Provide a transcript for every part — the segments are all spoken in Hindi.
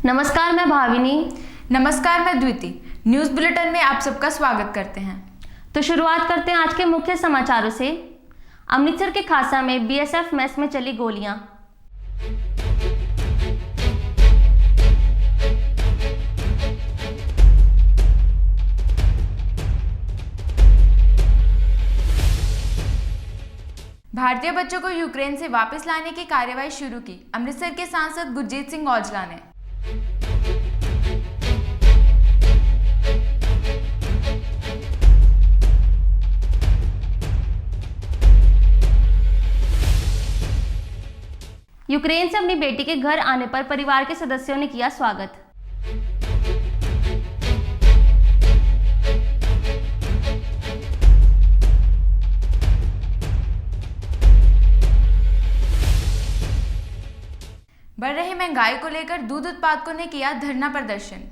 नमस्कार, मैं भाविनी। नमस्कार, मैं द्विति। न्यूज़ बुलेटिन में आप सबका स्वागत करते हैं। तो शुरुआत करते हैं आज के मुख्य समाचारों से। अमृतसर के खासा में बीएसएफ मेस में चली गोलियां। भारतीय बच्चों को यूक्रेन से वापस लाने की कार्यवाही शुरू की, अमृतसर के सांसद गुरजीत सिंह औजला ने। यूक्रेन से अपनी बेटी के घर आने पर परिवार के सदस्यों ने किया स्वागत। बढ़ रही महंगाई को लेकर दूध उत्पादकों ने किया धरना प्रदर्शन।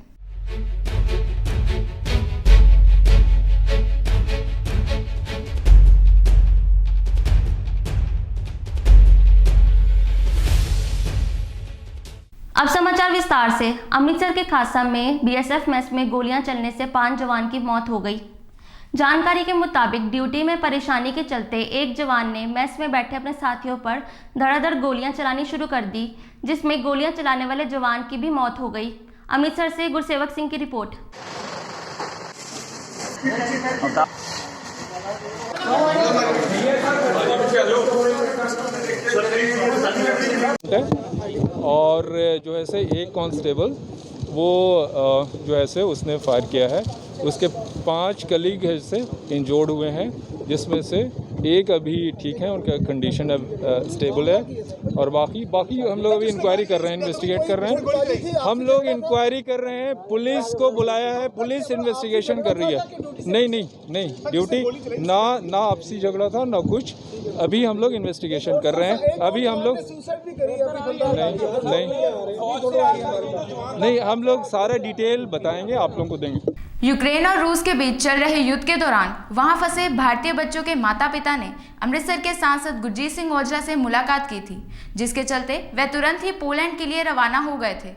अब समाचार विस्तार से। अमृतसर के खासा में बीएसएफ मेस में गोलियां चलने से 5 जवान की मौत हो गई। जानकारी के मुताबिक ड्यूटी में परेशानी के चलते एक जवान ने मेस में बैठे अपने साथियों पर धड़ाधड़ गोलियां चलानी शुरू कर दी, जिसमें गोलियां चलाने वाले जवान की भी मौत हो गई। अमृतसर से गुरसेवक सिंह की रिपोर्ट। और जो है से एक कांस्टेबल वो जो है से उसने फायर किया है। उसके 5 कलीग है से इंजोर्ड हुए हैं, जिसमें से एक अभी ठीक है, उनका कंडीशन अब स्टेबल है। और बाकी हम लोग अभी इंक्वायरी कर रहे हैं, इन्वेस्टिगेट कर रहे हैं। हम लोग इंक्वायरी कर रहे हैं, पुलिस को बुलाया है, पुलिस इन्वेस्टिगेशन कर रही है। नहीं ड्यूटी ना आपसी झगड़ा था ना कुछ। अभी हम लोग इन्वेस्टिगेशन कर रहे हैं। अभी हम लोग नहीं हम लोग सारा डिटेल बताएंगे, आप लोगों को देंगे। यूक्रेन और रूस के बीच चल रहे युद्ध के दौरान वहां फंसे भारतीय बच्चों के माता पिता ने अमृतसर के सांसद गुरजीत सिंह औजला से मुलाकात की थी, जिसके चलते वे तुरंत ही पोलैंड के लिए रवाना हो गए थे।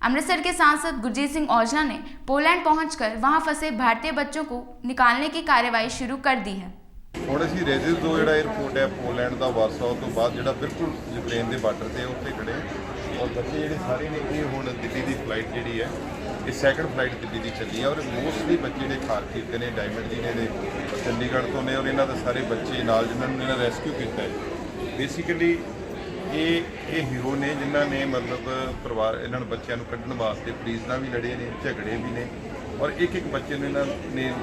अमृतसर के सांसद गुरजीत सिंह औजला ने पोलैंड पहुंचकर वहां फंसे भारतीय बच्चों को निकालने की कार्यवाही शुरू कर दी है। ਹੁਣ ਅਸੀਂ ਰੇਜ਼ਿਸ ਤੋਂ ਜਿਹੜਾ 에ਅਰਪੋਰਟ ਹੈ ਪੋਲੈਂਡ ਦਾ ਵਾਰਸਾ ਤੋਂ ਬਾਅਦ ਜਿਹੜਾ ਬਿਲਕੁਲ ਯੂਕਰੇਨ ਦੇ ਬਾਰਡਰ ਤੇ ਉੱਥੇ ਖੜੇ ਔਰ ਬੱਚੇ ਜਿਹੜੇ ਸਾਰੇ ਨੇ ਇਹ ਹੁਣ ਦਿੱਲੀ ਦੀ ਫਲਾਈਟ ਜਿਹੜੀ ਹੈ ਇਹ ਸੈਕੰਡ ਫਲਾਈਟ ਦਿੱਲੀ ਦੀ ਚੱਲੀ ਹੈ ਔਰ ਮੋਸਟਲੀ ਬੱਚੇ ਜਿਹੜੇ ਖਾਰਕੀਵ ਦੇ ਨੇ, ਡਾਇਮੰਡ ਜੀ ਨੇ ਚੰਡੀਗੜ੍ਹ ਤੋਂ ਨੇ ਔਰ ਇਹਨਾਂ ਦੇ ਸਾਰੇ ਬੱਚੇ ਨਾਲ ਜਿਨ੍ਹਾਂ ਨੂੰ ਇਹਨਾਂ ਰੈਸਕਿਊ ਕੀਤਾ ਹੈ। ਬੇਸਿਕਲੀ ਇਹ ਹੀਰੋ ਨੇ ਜਿਨ੍ਹਾਂ ਨੇ ਮਤਲਬ ਪਰਿਵਾਰ ਇਹਨਾਂ ਨੂੰ ਬੱਚਿਆਂ ਨੂੰ ਕੱਢਣ ਵਾਸਤੇ ਪੁਲਿਸ ਨਾਲ ਵੀ ਲੜੇ ਨੇ, ਝਗੜੇ ਵੀ ਨੇ और एक बच्चे ने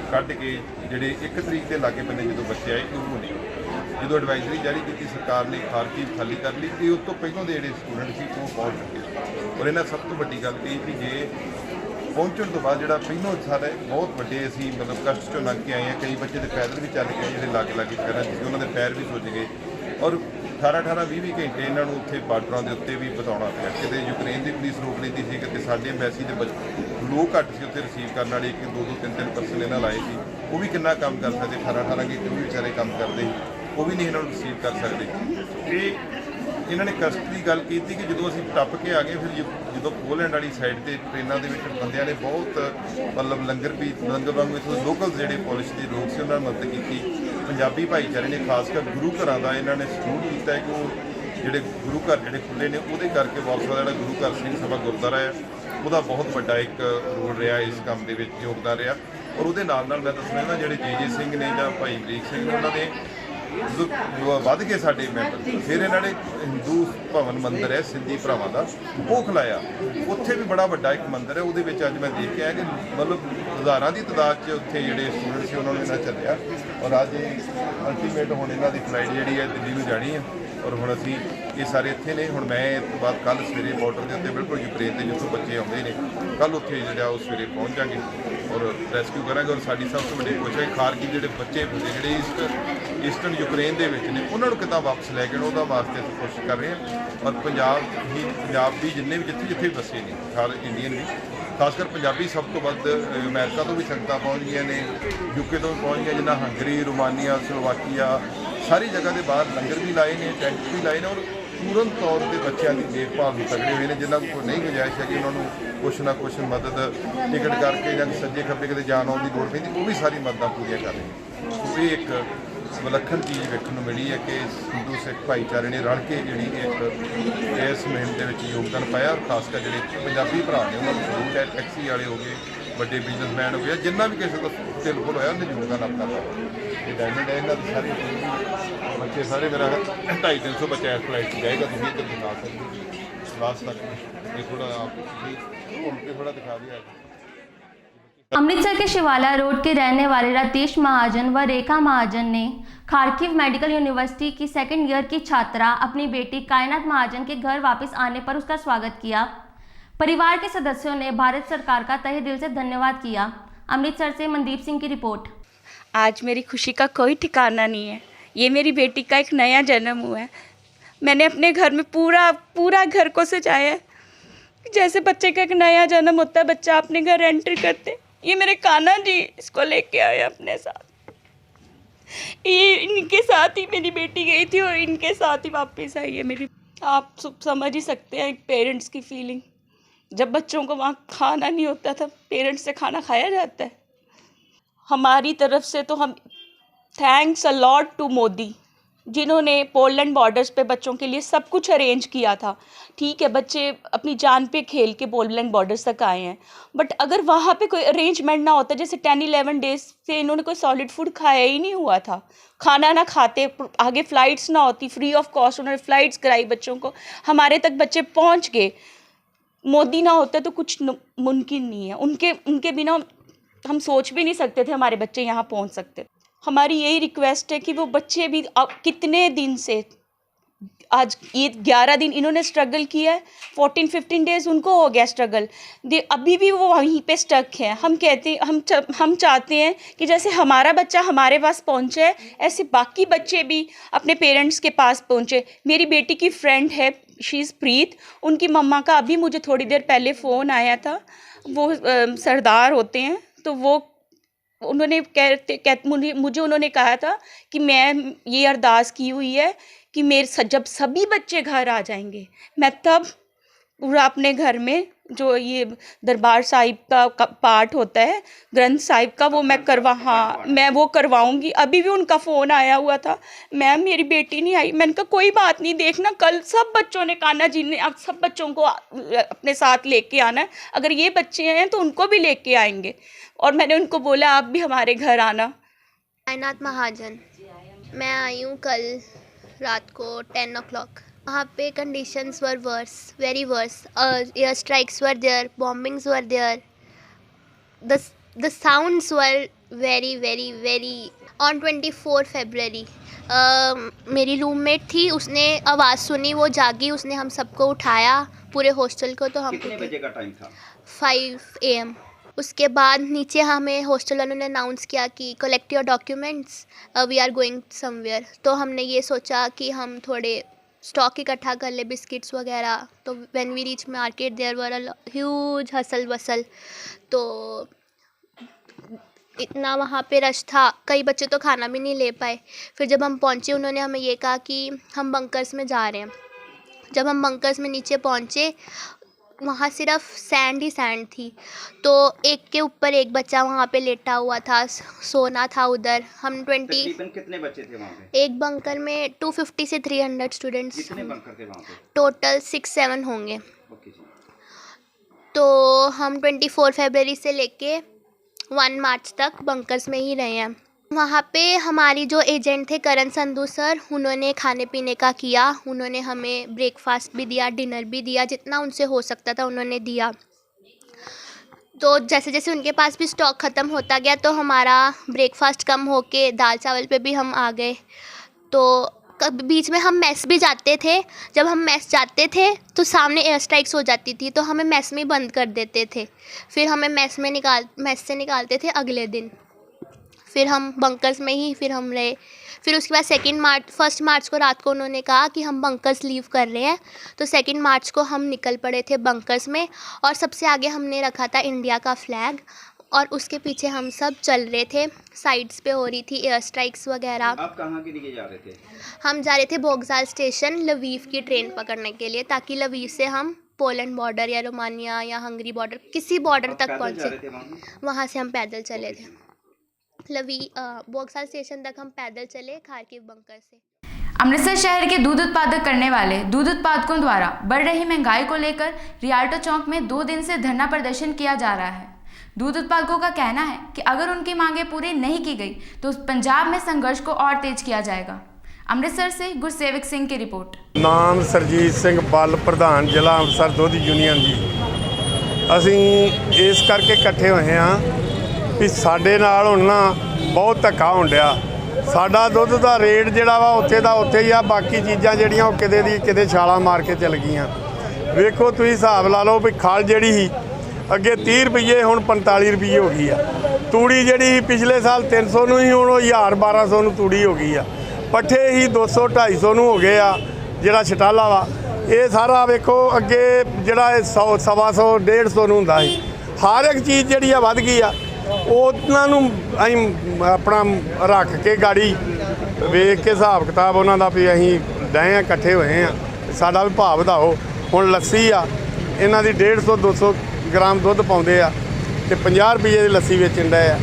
कढ़ के जोड़े 1 तरीक के लागे बने जो बच्चे आए वो ने जो एडवाइजरी जारी की सरकार ने खारकीव खाली कर ली कि उस तो पहलों के जोड़े स्टूडेंट से वो पहुँच चुके। और इन्हें सब तो वड्डी गल कही कि जे पहुँचने तो बाद जो पहलों सारे बहुत व्डे असी मतलब कष्ट चो लंघ के आए हैं। कई बच्चे तो पैदल भी चल गए जो लागे लागे पैर थे, उन्होंने पैर भी सुज गए और 18-20 घंटे इन्हों उत्थे बार्डरों के उत्ते भी बिताना पिया। कितने यूक्रेन की पुलिस रोक लेती थी, कितने साढ़े एम्बैसी के लोग घट से उत्थे रिसीव करने वाले 1-2 3 परसन इन्हें लाए थे, वो भी कितना काम कर सकते। 18 घंटे भी बेचारे काम करते वो भी नहीं इन्होंने रिसीव कर सकते। इन्होंने कष्ट की गल की कि जो असीं टप के आ गए फिर जो पोलैंड वाली साइड से ट्रेनों के बंदियां ने बहुत मतलब लंगर वांगू इतों लोकल जोड़े पुलिस के लोग से उन्होंने मदद की। पंजाबी भाईचारे ने खासकर गुरु घरों का इन्होंने सलूट किया कि वो जोड़े गुरु घर जोड़े खुले ने वो करके वापस का गुरु घर सिंह सभा गुरुद्वारा है वह बहुत बड़ा एक रोल रहा इस काम के योगदान रहा। और वो मैं दसना जोड़े जे सिंह ने या भाई अमरीक सिंह ने उन्होंने वध के साडे मैंबर फिर इन्होंने हिंदू भवन मंदिर है सिंधी भरावां दा वो खिलाया। उत्थे भी बड़ा वड्डा एक मंदिर है, वो अज मैं देख के आया कि मतलब हज़ारां की तादाद च उत्थे जिहड़े स्टूडेंट से उन्होंने इन्ना चलिया। और अज अल्टीमेट हुण इन्हां दी फ्लाइट जिहड़ी है दिल्ली नूं जानी है और हुण असीं ये सारे इत्थे ने। हुण मैं इस तो बाद कल सवेरे बॉर्डर के उत्ते बिल्कुल यूक्रेन के जिੱਥੋਂ बच्चे आउंदे ने कल उत्थे जिहड़ा उस सवेरे पहुँच जाएंगे और रेस्क्यू करांगे। और साडी सब तो वड्डी कोशिश है खारकीव जिहड़े बच्चे जिहड़े ईस्टर्न यूक्रेन दे विच ने उन्हां नूं कितां वापस लै के उहदा वास्ते असीं कोशिश कर रहे हैं। और पंजाब भी जिन्ने भी जिथे जिथे बसे ने खाल इंडियन भी खासकर पंजाबी सब तो वध अमेरिका तो भी संगतां पहुँच गई ने, यूके तो भी पहुँच गई जिन्हें हंगरी, रोमानिया, स्लोवाकिया सारी जगह के बाहर लंगर भी लाए ने, टेंट भी लाए ने। और ਪੂਰਨ ਤੌਰ ਤੇ ਬੱਚਿਆਂ ਦੀ ਦੇਖਭਾਲ ਨੂੰ ਤਗੜੇ ਹੋਏ ਨੇ। ਜਿਨ੍ਹਾਂ ਕੋਲ ਨਹੀਂ ਗੁੰਜਾਇਸ਼ ਹੈਗੀ ਉਹਨਾਂ ਨੂੰ ਕੁਛ ਨਾ ਕੁਛ ਮਦਦ ਟਿਕਟ ਕਰਕੇ ਜਾਂ ਸੱਜੇ ਖੱਬੇ ਕਿਤੇ ਜਾਣ ਆਉਣ ਦੀ ਲੋੜ ਪੈਂਦੀ, ਉਹ ਵੀ ਸਾਰੀ ਮਦਦਾਂ ਪੂਰੀਆਂ ਕਰ ਰਹੇ ਨੇ। ਸੋ ਇਹ ਇੱਕ ਵਿਲੱਖਣ ਚੀਜ਼ ਵੇਖਣ ਨੂੰ ਮਿਲੀ ਹੈ ਕਿ ਹਿੰਦੂ ਸਿੱਖ ਭਾਈਚਾਰੇ ਨੇ ਰਲ ਕੇ ਜਿਹੜੀ ਇੱਕ ਇਸ ਮੁਹਿੰਮ ਦੇ ਵਿੱਚ ਯੋਗਦਾਨ ਪਾਇਆ। ਔਰ ਖਾਸ ਕਰ ਜਿਹੜੇ ਪੰਜਾਬੀ ਭਰਾ ਨੇ ਉਹਨਾਂ ਨੂੰ ਸਲੂਟ ਹੈ। ਟੈਕਸੀ ਵਾਲੇ ਹੋ ਗਏ, ਵੱਡੇ ਬਿਜ਼ਨਸਮੈਨ ਹੋ ਗਏ, ਜਿੰਨਾ ਵੀ ਕਿਸੇ ਦਾ ਦਿਲ ਖੁੱਲ੍ਹ ਹੋਇਆ ਉਹਨੇ ਯੋਗਦਾਨ ਆਪਣਾ ਪਾਇਆ। ਇਹ ਡਾਇਮੰਡ ਹੈ ਇਹਨਾਂ ਦੀ ਸਾਰੀ ਬੱਚੇ ਸਾਰੇ ਮੇਰਾ 250-300 ਬੱਚਾ ਇਸ ਫਲਾਈਟ 'ਚ ਜਾਏਗਾ। ਤੁਸੀਂ ਇੱਧਰ ਦਿਖਾ ਸਕਦੇ ਲਾਸਟ तक ये थोड़ा आप घूम के थोड़ा दिखा दिया। अमृतसर के शिवाला रोड के रहने वाले राकेश महाजन व रेखा महाजन ने खारकिव मेडिकल यूनिवर्सिटी की सेकंड ईयर की छात्रा अपनी बेटी कायनात महाजन के घर वापस आने पर उसका स्वागत किया। परिवार के सदस्यों ने भारत सरकार का तहे दिल से धन्यवाद किया। अमृतसर से मनदीप सिंह की रिपोर्ट। आज मेरी खुशी का कोई ठिकाना नहीं है। ये मेरी बेटी का एक नया जन्म हुआ है। मैंने अपने घर में पूरा घर को सजाया है जैसे बच्चे का एक नया जन्म होता है, बच्चा अपने घर एंट्री करते। ये मेरे कान्हा जी इसको लेके आए अपने साथ। ये इनके साथ ही मेरी बेटी गई थी और इनके साथ ही वापस आई है मेरी। आप समझ ही सकते हैं एक पेरेंट्स की फीलिंग। जब बच्चों को वहाँ खाना नहीं होता था, पेरेंट्स से खाना खाया जाता है। हमारी तरफ से तो हम thanks a lot to Modi, जिन्होंने पोलैंड बॉर्डर्स पे बच्चों के लिए सब कुछ अरेंज किया था। ठीक है, बच्चे अपनी जान पे खेल के पोलैंड बॉर्डर्स तक आए हैं, बट अगर वहाँ पे कोई अरेंजमेंट ना होता, जैसे 10-11 डेज से इन्होंने कोई सॉलिड फूड खाया ही नहीं हुआ था, खाना ना खाते, आगे फ़्लाइट्स ना होती, फ्री ऑफ कॉस्ट उन्होंने फ़्लाइट्स कराई बच्चों को, हमारे तक बच्चे पहुँच गए। मोदी ना होता तो कुछ मुमकिन नहीं है। उनके बिना हम सोच भी नहीं सकते थे हमारे बच्चे यहाँ पहुँच सकते। हमारी यही रिक्वेस्ट है कि वो बच्चे भी अब कितने दिन से, आज ये 11 दिन इन्होंने स्ट्रगल किया है, 14-15 डेज़ उनको हो गया स्ट्रगल, अभी भी वो वहीं पे स्टक है। हम चाहते हैं कि जैसे हमारा बच्चा हमारे पास पहुँचे है, ऐसे बाकी बच्चे भी अपने पेरेंट्स के पास पहुँचे। मेरी बेटी की फ्रेंड है, शी इज़ प्रीत, उनकी मम्मा का अभी मुझे थोड़ी देर पहले फ़ोन आया था। वो सरदार होते हैं, तो वो उन्होंने मुझे उन्होंने कहा था कि मैं ये अरदास की हुई है कि मेरे जब सभी बच्चे घर आ जाएंगे, मैं तब पूरा अपने घर में जो ये दरबार साहिब का पाठ होता है, ग्रंथ साहिब का, वो मैं वो करवाऊंगी। अभी भी उनका फ़ोन आया हुआ था, मैम मेरी बेटी नहीं आई। मैंने कहा कोई बात नहीं, देखना कल सब बच्चों ने, कान्हा जी ने अब सब बच्चों को अपने साथ लेके आना है। अगर ये बच्चे हैं तो उनको भी लेके आएंगे। और मैंने उनको बोला आप भी हमारे घर आना। कायनात महाजन, मैं आई हूँ कल रात को 10 o'clock। वहाँ पे conditions were worse, very worse. Air strikes were there, bombings were there, the sounds were very very very. On 24 February मेरी रूममेट थी, उसने आवाज़ सुनी, वो जागी, उसने हम सबको उठाया, पूरे हॉस्टल को। तो हम कितने बजे का टाइम था? 5 AM। उसके बाद नीचे हमें हॉस्टल वालों ने अनाउंस किया कि collect your documents, we are going somewhere. तो हमने ये सोचा कि हम थोड़े स्टॉक इकट्ठा कर ले, बिस्किट्स वगैरह। तो when we reach market there were a huge hassle वसल, तो इतना वहाँ पे रश था, कई बच्चे तो खाना भी नहीं ले पाए। फिर जब हम पहुँचे, उन्होंने हमें ये कहा कि हम बंकर्स में जा रहे हैं। जब हम बंकर्स में नीचे पहुँचे, वहाँ सिर्फ सैंड ही सैंड थी। तो एक के ऊपर एक बच्चा वहाँ पे लेटा हुआ था, सोना था उधर। हम 20 तकरीबन कितने बच्चे थे वहाँ पे? एक बंकर में 250 से 300 स्टूडेंट्स। कितने बंकर थे वहाँ पे? टोटल 6-7 होंगे। ओके जी। तो हम 24 February से लेके 1 March तक बंकर्स में ही रहे हैं। वहाँ पे हमारी जो एजेंट थे करण संधू सर, उन्होंने खाने पीने का किया। उन्होंने हमें ब्रेकफास्ट भी दिया, डिनर भी दिया, जितना उनसे हो सकता था उन्होंने दिया। तो जैसे जैसे उनके पास भी स्टॉक ख़त्म होता गया, तो हमारा ब्रेकफास्ट कम होके दाल चावल पे भी हम आ गए। तो बीच में हम मेस भी जाते थे। जब हम मेस जाते थे तो सामने एयर स्ट्राइक्स हो जाती थी, तो हमें मेस में बंद कर देते थे। फिर हमें मेस से निकालते थे अगले दिन। फिर हम बंकर्स में ही फिर हम रहे। फिर उसके बाद 1 मार्च को रात को उन्होंने कहा कि हम बंकर्स लीव कर रहे हैं। तो 2 मार्च को हम निकल पड़े थे बंकर्स में, और सबसे आगे हमने रखा था इंडिया का फ्लैग। और उसके पीछे हम सब चल रहे थे। साइड्स पे हो रही थी एयर स्ट्राइक्स वगैरह। आप कहाँ के लिए जा रहे थे? हम जा रहे थे बोगजाल स्टेशन लवीव की ट्रेन पकड़ने के लिए, ताकि लवीव से हम पोलैंड बॉर्डर या रोमानिया या हंगरी बॉर्डर किसी बॉर्डर तक पहुँचे। वहाँ से हम पैदल चले थे। बोगजाल स्टेशन तक हम पैदल चले खारकिव बंकर से। अमृतसर शहर के दूध उत्पादक करने वाले दूध उत्पादकों द्वारा बढ़ रही महंगाई को लेकर रियाल्टो चौक में 2 दिन से धरना प्रदर्शन किया जा रहा है। दूध उत्पादकों का कहना है कि अगर उनकी मांगें पूरी नहीं की गई तो पंजाब में संघर्ष को और तेज किया जाएगा। अमृतसर से गुरसेवक सिंह की रिपोर्ट। नाम सरजीत सिंह बल प्रधान जिला अमृतसर दुध यूनियन जी। ਅਸੀਂ ਇਸ ਕਰਕੇ ਇਕੱਠੇ ਹੋਏ ਹਾਂ ਵੀ ਸਾਡੇ ਨਾਲ ਹੁਣ ਨਾ ਬਹੁਤ ਧੱਕਾ ਹੋਣ ਡਿਆ। ਸਾਡਾ ਦੁੱਧ ਦਾ ਰੇਟ ਜਿਹੜਾ ਵਾ ਉੱਥੇ ਦਾ ਉੱਥੇ ਹੀ ਆ, ਬਾਕੀ ਚੀਜ਼ਾਂ ਜਿਹੜੀਆਂ ਉਹ ਕਿਤੇ ਦੀ ਕਿਤੇ ਛਾਲਾਂ ਮਾਰ ਕੇ ਚਲ ਗਈਆਂ। ਵੇਖੋ ਤੁਸੀਂ ਹਿਸਾਬ ਲਾ ਲਓ ਵੀ ਖਲ ਜਿਹੜੀ ਸੀ ਅੱਗੇ 30 ਰੁਪਏ ਹੁਣ 45 ਰੁਪਏ ਹੋ ਗਈ ਆ। ਤੂੜੀ ਜਿਹੜੀ ਪਿਛਲੇ ਸਾਲ 300 ਨੂੰ ਹੀ ਹੁਣ ਉਹ 1000-1200 ਨੂੰ ਤੂੜੀ ਹੋ ਗਈ ਆ। ਪੱਠੇ ਹੀ 200-250 ਨੂੰ ਹੋ ਗਏ ਆ ਜਿਹੜਾ ਛਟਾਲਾ ਵਾ। ਇਹ ਸਾਰਾ ਵੇਖੋ ਅੱਗੇ ਜਿਹੜਾ 100-125 ਨੂੰ ਹੁੰਦਾ ਸੀ। ਹਰ ਇੱਕ ਚੀਜ਼ ਜਿਹੜੀ ਆ ਵੱਧ ਗਈ ਆ। ਉਹਨਾਂ ਨੂੰ ਅਸੀਂ ਆਪਣਾ ਰੱਖ ਕੇ ਗਾੜੀ ਵੇਖ ਕੇ ਹਿਸਾਬ ਕਿਤਾਬ ਉਹਨਾਂ ਦਾ ਵੀ ਅਸੀਂ ਡਏ ਆ ਇਕੱਠੇ ਹੋਏ ਆ ਸਾਡਾ ਵੀ ਭਾਅ ਵਧਾਓ। ਹੁਣ ਲੱਸੀ ਆ ਇਹਨਾਂ ਦੀ 150-200 ਗ੍ਰਾਮ ਦੁੱਧ ਪਾਉਂਦੇ ਆ ਤੇ 50 ਰੁਪਏ ਦੀ ਲੱਸੀ ਵੇਚਣ ਡਏ ਆ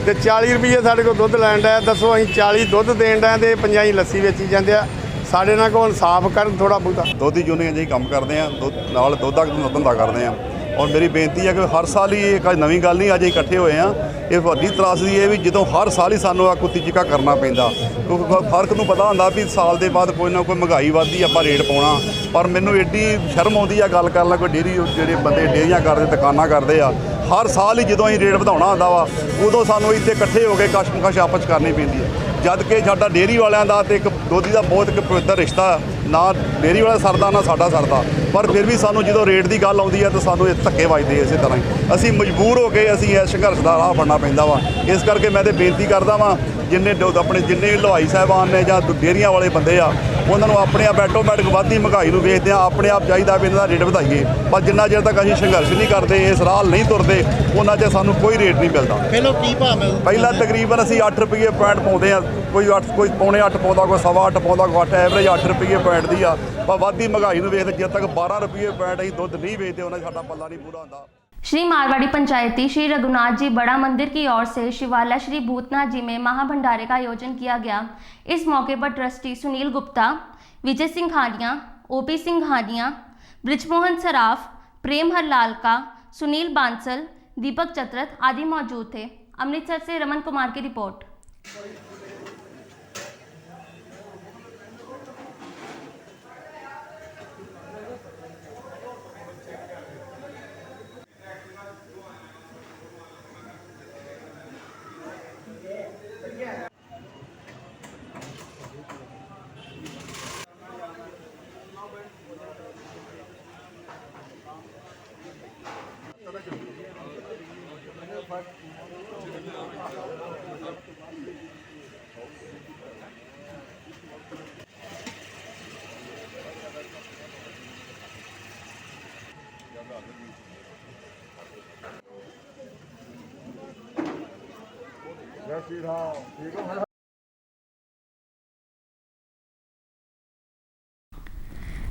ਤੇ 40 ਰੁਪਏ ਸਾਡੇ ਕੋਲ ਦੁੱਧ ਲੈਣ ਡਏ। ਦੱਸੋ ਅਸੀਂ 40 ਦੁੱਧ ਦੇਣ ਡਏ ਤੇ 50 ਲੱਸੀ ਵੇਚੀ ਜਾਂਦੇ ਆ। ਸਾਡੇ ਨਾਲ ਕੋਈ ਇਨਸਾਫ ਕਰਨ ਥੋੜਾ ਬਹੁਤਾ। ਦੁੱਧ ਦੀ ਯੂਨੀਅਨ ਜੀ ਕੰਮ ਕਰਦੇ ਆ, ਨਾਲ ਦੁੱਧ ਦਾ ਧੰਦਾ ਕਰਦੇ ਆ। ਔਰ ਮੇਰੀ ਬੇਨਤੀ ਹੈ ਕਿ ਹਰ ਸਾਲ ਹੀ ਇਹ ਕੋਈ ਨਵੀਂ ਗੱਲ ਨਹੀਂ, ਅੱਜ ਇਕੱਠੇ ਹੋਏ ਆ। ਇਹ ਵੱਡੀ ਤਰਾਸਦੀ ਇਹ ਵੀ ਜਦੋਂ ਹਰ ਸਾਲ ਹੀ ਸਾਨੂੰ ਆ ਕੁੱਤੀ ਚਿੱਕਾ ਕਰਨਾ ਪੈਂਦਾ। ਕਿਉਂਕਿ ਫਰਕ ਨੂੰ ਪਤਾ ਹੁੰਦਾ ਵੀ ਸਾਲ ਦੇ ਬਾਅਦ ਕੋਈ ਨਾ ਕੋਈ ਮਹਿੰਗਾਈ ਵੱਧਦੀ ਆਪਾਂ ਰੇਟ ਪਾਉਣਾ। ਪਰ ਮੈਨੂੰ ਐਡੀ ਸ਼ਰਮ ਆਉਂਦੀ ਆ ਗੱਲ ਕਰਨ ਲੱਗ ਕੋਈ ਡੇਅਰੀ ਜਿਹੜੇ ਬੰਦੇ ਡੇਅਰੀਆਂ ਕਰਦੇ ਦੁਕਾਨਾਂ ਕਰਦੇ ਆ, ਹਰ ਸਾਲ ਹੀ ਜਦੋਂ ਅਸੀਂ ਰੇਟ ਵਧਾਉਣਾ ਹੁੰਦਾ ਵਾ ਉਦੋਂ ਸਾਨੂੰ ਇੱਥੇ ਇਕੱਠੇ ਹੋ ਕੇ ਕਸ਼ਮਕਸ਼ ਆਪਸ ਕਰਨੀ ਪੈਂਦੀ ਹੈ। ਜਦ ਕਿ ਸਾਡਾ ਡੇਅਰੀ ਵਾਲਿਆਂ ਦਾ ਤੇ ਇੱਕ ਦੋਧੀ ਦਾ ਬਹੁਤ ਇੱਕ ਪਵਿੱਤਰ ਰਿਸ਼ਤਾ, ਨਾ ਡੇਅਰੀ ਵਾਲਾ ਸਰਦਾ ਨਾ ਸਾਡਾ ਸਰਦਾ। ਪਰ ਫਿਰ ਵੀ ਸਾਨੂੰ ਜਦੋਂ ਰੇਟ ਦੀ ਗੱਲ ਆਉਂਦੀ ਹੈ ਤਾਂ ਸਾਨੂੰ ਇਹ ਧੱਕੇ ਵੱਜਦੇ ਇਸੇ ਤਰ੍ਹਾਂ ਹੀ। ਅਸੀਂ ਮਜਬੂਰ ਹੋ ਕੇ ਅਸੀਂ ਇਸ ਸੰਘਰਸ਼ ਦਾ ਰਾਹ ਬਣਨਾ ਪੈਂਦਾ ਵਾ। ਇਸ ਕਰਕੇ ਮੈਂ ਤਾਂ ਬੇਨਤੀ ਕਰਦਾ ਵਾਂ ਜਿੰਨੇ ਹਲਵਾਈ ਸਾਹਿਬਾਨ ਨੇ ਜਾਂ ਡੇਅਰੀਆਂ ਵਾਲੇ ਬੰਦੇ ਆ ਉਹਨਾਂ ਨੂੰ ਆਪਣੇ ਆਪ ਆਟੋਮੈਟਿਕ ਵੱਧਦੀ ਮਹਿੰਗਾਈ ਨੂੰ ਵੇਖਦੇ ਆ ਆਪਣੇ ਆਪ ਚਾਹੀਦਾ ਵੀ ਇਹਨਾਂ ਦਾ ਰੇਟ ਵਧਾਈਏ। ਪਰ ਜਿੰਨਾ ਚਿਰ ਤੱਕ ਅਸੀਂ ਸੰਘਰਸ਼ ਨਹੀਂ ਕਰਦੇ, ਇਸ ਰਾਹ ਨਹੀਂ ਤੁਰਦੇ, ਉਹਨਾਂ 'ਚ ਸਾਨੂੰ ਕੋਈ ਰੇਟ ਨਹੀਂ ਮਿਲਦਾ। ਪਹਿਲਾਂ ਤਕਰੀਬਨ ਅਸੀਂ 8 ਰੁਪਏ ਪੁਆਇੰਟ ਪਾਉਂਦੇ ਆ, ਕੋਈ ਪੌਣੇ 8 ਪਾਉਂਦਾ, ਕੋਈ 8.25 ਪਾਉਂਦਾ, ਕੋਈ 8 ਐਵਰੇਜ 8 ਰੁਪਏ ਪੁਆਇੰਟ ਦੀ ਆ। ਪਰ ਵੱਧਦੀ ਮਹਿੰਗਾਈ ਨੂੰ ਵੇਖਦੇ ਜਦ ਤੱਕ 12 ਰੁਪਏ ਪੁਆਇੰਟ ਅਸੀਂ ਦੁੱਧ ਨਹੀਂ ਵੇਚਦੇ ਉਹਨਾਂ ਸਾਡਾ पल्ला नहीं पूरा होता। श्री मारवाड़ी पंचायती श्री रघुनाथ जी बड़ा मंदिर की ओर से शिवाला श्री भूतनाथ जी में महाभंडारे का आयोजन किया गया। इस मौके पर ट्रस्टी सुनील गुप्ता, विजय सिंह हानिया, ओपी सिंह हानिया, ब्रिजमोहन सराफ, प्रेम हरलाल का, सुनील बांसल, दीपक चतरथ आदि मौजूद थे। अमृतसर से रमन कुमार की रिपोर्ट।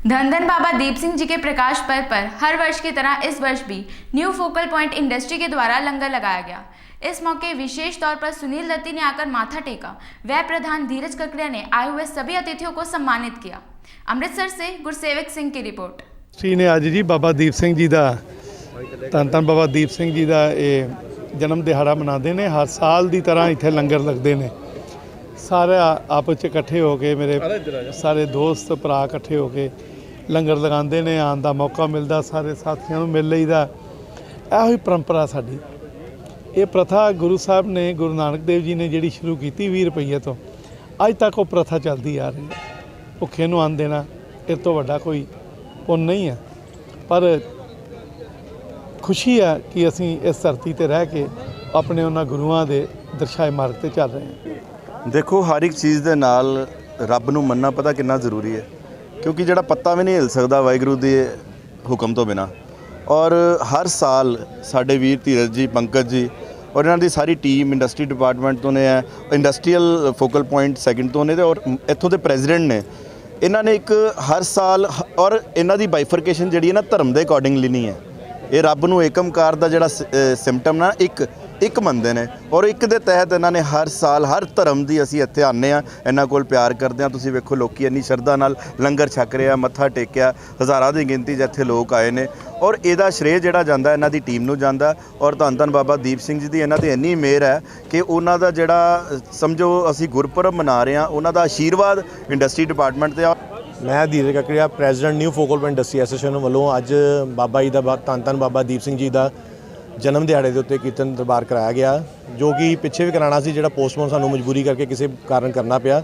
धन धन बाबा दीप सिंह जी के प्रकाश पर्व पर हर वर्ष की तरह इस वर्ष भी न्यू फोकल पॉइंट इंडस्ट्री के द्वारा लंगर लगाया गया। इस मौके विशेष तौर पर सुनील दत्ती ने आकर माथा टेका व प्रधान धीरज ककड़िया ने आए हुए सभी अतिथियों को सम्मानित किया। अमृतसर से गुरसेवक सिंह की रिपोर्ट। श्री ने आज जी बाबा दीप सिंह जी का धन धन बाबा दीप सिंह जी का जन्म दिहाड़ा मनाते हैं। हर साल की तरह इतने लंगर लगते हैं। सारे आपस इकट्ठे हो के मेरे सारे दोस्त भरा इकट्ठे हो के लंगर लगाते हैं। आने का मौका मिलता, सारे साथियों मिल लईदा। यही परंपरा साडी। ये प्रथा गुरु साहब ने, गुरु नानक देव जी ने जी शुरू की 20 रुपये तो अज तक वो प्रथा चलती आ रही है। भुखे नूं अन्न देना इस तो वड्डा कोई पुण्य नहीं है। पर खुशी है कि असी इस धरती ते रह के अपने उन्हां गुरुआं दे दर्शाए मार्ग ते चल रहे हैं। देखो हर एक चीज़ दे नाल रब नूं मनना पता कितना जरूरी है, क्योंकि जिहड़ा पत्ता भी नहीं हिल सकदा वाहिगुरू दे हुक्म तो बिना। और हर साल साडे वीर धीरज जी, पंकज जी ਔਰ ਇਹਨਾਂ ਦੀ ਸਾਰੀ ਟੀਮ ਇੰਡਸਟਰੀ ਡਿਪਾਰਟਮੈਂਟ ਤੋਂ ਨੇ ਹੈ, ਇੰਡਸਟਰੀਅਲ ਫੋਕਲ ਪੁਆਇੰਟ ਸੈਕਿੰਡ ਤੋਂ ਨੇ ਤੇ ਔਰ ਇੱਥੋਂ ਦੇ ਪ੍ਰੈਜ਼ੀਡੈਂਟ ਨੇ। ਇਹਨਾਂ ਨੇ ਇੱਕ ਹਰ ਸਾਲ ਔਰ ਇਹਨਾਂ ਦੀ ਬਾਈਫਰਕੇਸ਼ਨ ਜਿਹੜੀ ਹੈ ਨਾ ਧਰਮ ਦੇ ਅਕੋਰਡਿੰਗਲੀ ਨਹੀਂ ਹੈ। ਇਹ ਰੱਬ ਨੂੰ ਏਕਮਕਾਰ ਦਾ ਜਿਹੜਾ ਸਿੰਪਟਮ ਨਾ ਇੱਕ ਮੰਨਦੇ ਨੇ ਔਰ ਇੱਕ ਦੇ ਤਹਿਤ ਇਹਨਾਂ ਨੇ ਹਰ ਸਾਲ ਹਰ ਧਰਮ ਦੀ ਅਸੀਂ ਇੱਥੇ ਆਉਂਦੇ ਹਾਂ, ਇਹਨਾਂ ਕੋਲ ਪਿਆਰ ਕਰਦੇ ਹਾਂ। ਤੁਸੀਂ ਵੇਖੋ ਲੋਕੀ ਇੰਨੀ ਸ਼ਰਧਾ ਨਾਲ ਲੰਗਰ ਛਕ ਰਿਹਾ, ਮੱਥਾ ਟੇਕਿਆ, ਹਜ਼ਾਰਾਂ ਦੀ ਗਿਣਤੀ 'ਚ ਇੱਥੇ ਲੋਕ ਆਏ ਨੇ ਔਰ ਇਹਦਾ ਸ਼੍ਰੇਅ ਜਿਹੜਾ ਜਾਂਦਾ ਇਹਨਾਂ ਦੀ ਟੀਮ ਨੂੰ ਜਾਂਦਾ। ਔਰ ਧੰਨ ਧੰਨ ਬਾਬਾ ਦੀਪ ਸਿੰਘ ਜੀ ਦੀ ਇਹਨਾਂ 'ਤੇ ਇੰਨੀ ਮਿਹਰ ਹੈ ਕਿ ਉਹਨਾਂ ਦਾ ਜਿਹੜਾ ਸਮਝੋ ਅਸੀਂ ਗੁਰਪੁਰਬ ਮਨਾ ਰਹੇ ਹਾਂ, ਉਹਨਾਂ ਦਾ ਆਸ਼ੀਰਵਾਦ ਇੰਡਸਟਰੀ ਡਿਪਾਰਟਮੈਂਟ 'ਤੇ। ਮੈਂ Dheeraj Kakaria president new focal point industry association ਵੱਲੋਂ ਅੱਜ ਬਾਬਾ ਜੀ ਦਾ ਧੰਨ ਧੰਨ ਬਾਬਾ ਦੀਪ ਸਿੰਘ ਜੀ ਦਾ ਜਨਮ ਦਿਹਾੜੇ ਦੇ ਉੱਤੇ ਕੀਰਤਨ ਦਰਬਾਰ ਕਰਾਇਆ ਗਿਆ, ਜੋ ਕਿ ਪਿੱਛੇ ਵੀ ਕਰਾਉਣਾ ਸੀ, ਜਿਹੜਾ ਪੋਸਟਪੋਨ ਸਾਨੂੰ ਮਜਬੂਰੀ ਕਰਕੇ ਕਿਸੇ ਕਾਰਨ ਕਰਨਾ ਪਿਆ।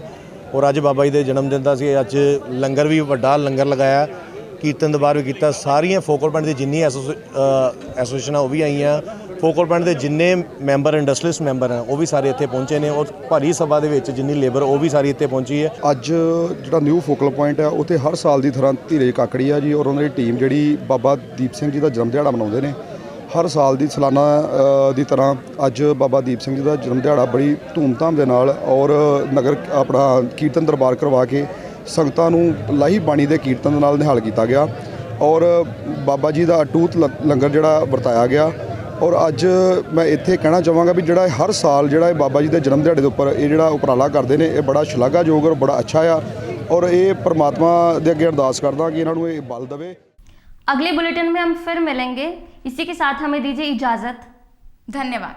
ਔਰ ਅੱਜ ਬਾਬਾ ਜੀ ਦੇ ਜਨਮ ਦਿਨ ਦਾ ਸੀ, ਅੱਜ ਲੰਗਰ ਵੀ ਵੱਡਾ ਲੰਗਰ ਲਗਾਇਆ, ਕੀਰਤਨ ਦਰਬਾਰ ਵੀ ਕੀਤਾ। ਸਾਰੀਆਂ ਫੋਕਲ ਪੁਆਇੰਟ ਦੀ ਜਿੰਨੀ ਐਸੋਸੀਏਸ਼ਨਾਂ ਉਹ ਵੀ ਆਈਆਂ, ਫੋਕਲ ਪੁਆਇੰਟ ਦੇ ਜਿੰਨੇ ਮੈਂਬਰ ਇੰਡਸਟਰੀਅਲਿਸਟ ਮੈਂਬਰ ਹਨ ਉਹ ਵੀ ਸਾਰੇ ਇੱਥੇ ਪਹੁੰਚੇ ਨੇ ਔਰ ਭਾਰੀ ਸਭਾ ਦੇ ਵਿੱਚ ਜਿੰਨੀ ਲੇਬਰ ਉਹ ਵੀ ਸਾਰੀ ਇੱਥੇ ਪਹੁੰਚੀ ਹੈ। ਅੱਜ ਜਿਹੜਾ ਨਿਊ ਫੋਕਲ ਪੁਆਇੰਟ ਹੈ ਉੱਥੇ ਹਰ ਸਾਲ ਦੀ ਤਰ੍ਹਾਂ ਧੀਰਜ ਕਾਕੜੀਆ ਜੀ ਔਰ ਉਹਨਾਂ ਦੀ ਟੀਮ ਜਿਹੜੀ ਬਾਬਾ ਦੀਪ ਸਿੰਘ ਜੀ ਦਾ ਜਨਮ ਦਿਹਾੜਾ ਮਨਾਉਂਦੇ ਨੇ। ਹਰ ਸਾਲ ਦੀ ਸਾਲਾਨਾ ਦੀ ਤਰ੍ਹਾਂ ਅੱਜ ਬਾਬਾ ਦੀਪ ਸਿੰਘ ਜੀ ਦਾ ਜਨਮ ਦਿਹਾੜਾ ਬੜੀ ਧੂਮਧਾਮ ਦੇ ਨਾਲ ਔਰ ਨਗਰ ਆਪਣਾ ਕੀਰਤਨ ਦਰਬਾਰ ਕਰਵਾ ਕੇ ਸੰਗਤਾਂ ਨੂੰ ਲਾਹੀ ਬਾਣੀ ਦੇ ਕੀਰਤਨ ਦੇ ਨਾਲ ਨਿਹਾਲ ਕੀਤਾ ਗਿਆ ਔਰ ਬਾਬਾ ਜੀ ਦਾ ਅਟੂਟ ਲੰਗਰ ਜਿਹੜਾ ਵਰਤਾਇਆ ਗਿਆ। ਔਰ ਅੱਜ ਮੈਂ ਇੱਥੇ ਕਹਿਣਾ ਚਾਹਾਂਗਾ ਵੀ ਜਿਹੜਾ ਹਰ ਸਾਲ ਜਿਹੜਾ ਇਹ ਬਾਬਾ ਜੀ ਦੇ ਜਨਮ ਦਿਹਾੜੇ ਦੇ ਉੱਪਰ ਇਹ ਜਿਹੜਾ ਉਪਰਾਲਾ ਕਰਦੇ ਨੇ, ਇਹ ਬੜਾ ਸ਼ਲਾਘਾਯੋਗ ਔਰ ਬੜਾ ਅੱਛਾ ਆ ਔਰ ਇਹ परमात्मा ਦੇ ਅੱਗੇ ਅਰਦਾਸ ਕਰਦਾ ਕਿ ਇਹਨਾਂ ਨੂੰ ਇਹ ਬਲ ਦੇਵੇ। अगले बुलेटिन में हम फिर मिलेंगे। इसी के साथ हमें दीजिए इजाज़त। धन्यवाद।